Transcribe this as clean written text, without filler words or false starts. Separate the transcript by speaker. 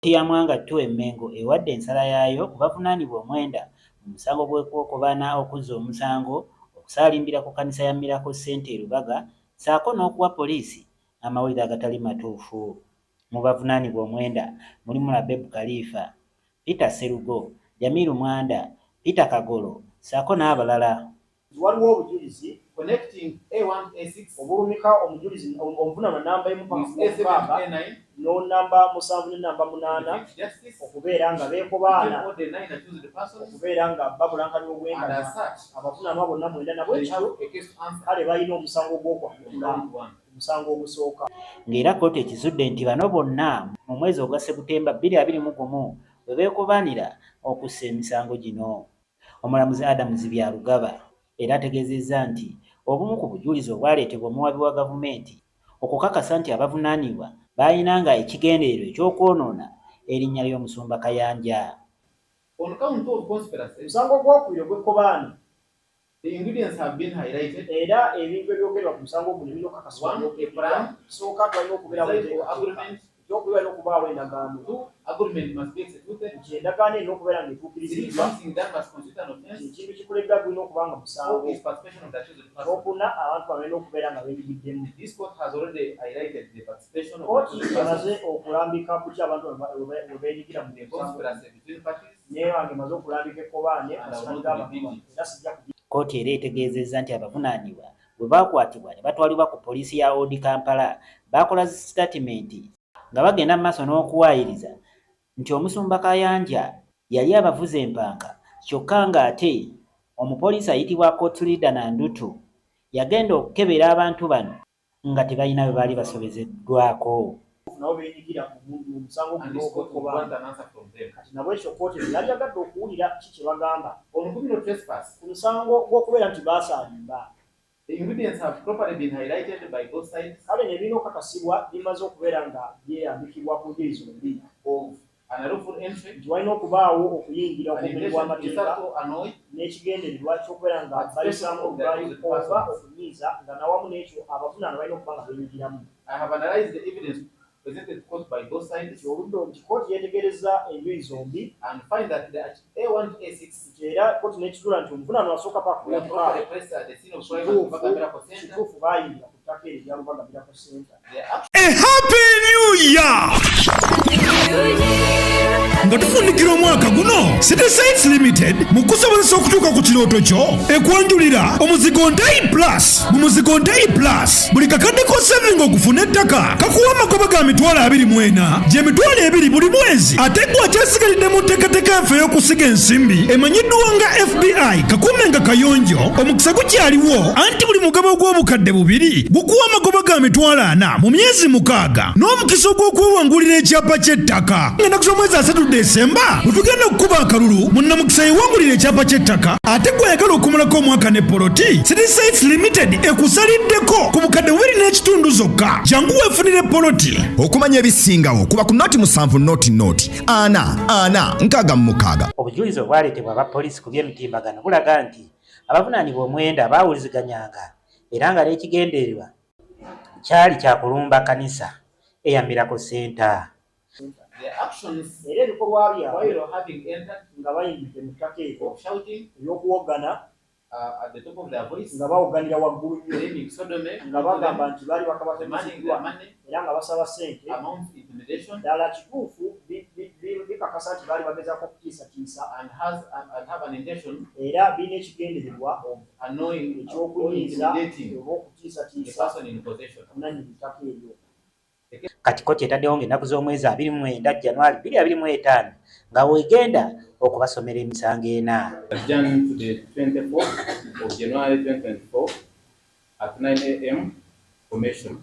Speaker 1: Ya Mwanga Ttu Mengo ewadde ensala yaayo ku bavunaanibwa omwenda mu musango gw'okwokobaana okuzza omusango okusaalimbira ku kkanisa ya Miracle Center e Lubaga ssaako n'okuwa poliisi amawulire agatali matuufu. Mu bavunaanibwa omwenda mulimu Labebu Khalifa, Peter Sserugo, Jamiru Mwanda, Peter Kagolo ssaako n'abalala.
Speaker 2: Waliwo obujulizi connecting A1 A6 obulumika omujulizi omuvunaanwa namba A7 no namba 7 ne namba 8 okubeera nga beekobaana okubeera nga babulankanya obwenganya abavunaanwa bonna mwenda nabo ekyo kale balina omusango gw'okwakula omusango ogusooka ng'era kkooti ekizudde nti bano bonna mu mwezi ogwa Septemba 2021 bwe beekobaanira okussa emisango gino. Omulamuzi Adams Byalugaba era ategeezezza nti obumu ku bujulizi obwaleetebwa omuwabi wa gavumenti okukakasa nti abavunaanibwa baayinanga ekigendererwa ekyokwonoona erinnya ly'omusumba Kayanja. Omusango gw'okubiri ogw'ekkobaane era ebintu ebyogerwa ku musango guno birina okukakasibwa kisooka tulina okubeerawo ekyokubiri alina okubaawo endagaano endagaano erina okubeera ng'etuukiriziddwa ekintu kikoleddwa tulina okuba nga musango okuna abantu balina okubeera nga beenyigiddemu. Kkooti emaze okulambika ku ki abantu we beenyigira mu naye wange emaze okulambika ekkobaane era sijja kkooti era etegeezezza nti abavunaanibwa bwe baakwatibwa ne batwalibwa ku poliisi ya Odi Kampala baakola sitatimenti nga bagenda mu maaso n'okuwaayiriza nti omusumba Kayanja yali abavuza empanka kyokka ng'ate omupoliisi ayitibwa Court Leader Nandutu yagenda okukebera abantu bano nga tebalina bwe baali basobezeddwako. Nabo beenyigira mu musango guno ogw'ekkobaane kati nabo ekyo kkooti yali yagadde okuwulira ki kye bagamba ku musango gw'okubeera nti baasaalimba. Kale ne birina okukakasibwa bimaze okubeera nga byeyambikibwa ku njuyi zombi nti walina okubaawo okuyingira okw'omulimu w'amateeka n'ekigendererwa ky'okubeera nga bayisaamu obugaali oba okunyiiza nga nawamu n'ekyo abavunaanwa balina okuba nga beenyigiramu. Presented court by both sides. Kkooti yeetegereza enjuyi zombi and find that the A1 to A6 era kkooti n'ekitula nti omuvunaanwa asooka paka kituufu baayingira ku ttaka eryo erya Lubaga Miracle Center.
Speaker 3: A happy new year! Nga tufundikira omwaka guno City Sites Limited mu kusobozesa okutuuka ku kirooto kyo ekwanjulira omuzigo Ntayi Plus. Mu muzigo Ntayi Plus buli kakadde k'osevinga okufuna ettaka kakuwa amagoba ga mitwalo 24 gy'emitwalo 2 buli mwezi ate gwe akyasigalidde mu nteekateeka yaffe y'okusiga ensimbi emanyiddwa nga FBI kakuume nga kayonjo omukisa gukyaliwo anti buli mugabo gw'obukadde 2 gukuwa amagoba ga mitwalo 4 mu myezi 6 n'omukisa ogw'okwewangulira ekyapa ky'ettaka ng'ennaku z'omwezi 3 Desemba bwe tugenda okukuba akalulu munnamukisa yewangulira ekyapa ky'ettaka ate gw'ayagala okumulako omwaka ne poloti City Sites Limited ekusaliddeko ku bukadde 2.5 zokka jangu weefunire poloti.
Speaker 4: Okumanya ebisingawo kuba ku noti 7 noti 4
Speaker 1: Obujulizi obwaleetebwa abapoliisi ku by'emitimbagano bulaga nti abavunaanibwa omwenda baawuliziganyanga era nga n'ekigendererwa kyali kya kulumba kkanisa eya Miracle Center.
Speaker 2: Era ebikolwa byabwe nga bayingidde mu ttaka eryo eby'okuwogana nga bawoganira waggulu nga bagamba nti baali bakabatemiziddwa era nga basaba ssente ddala kituufu bikakasa nti baali bagezaako okutiisatiisa era birina ekigendererwa ekyokunyiiza oba okutiisatiisa omunannyini ttaka eryo.
Speaker 1: Kati kkooti etaddewo ng'ennaku z'omwezi 29 January 2025 nga weegenda okubasomera emisango 4.
Speaker 5: Adjourned to the 24th of January 2024 at 9 a.m. formation.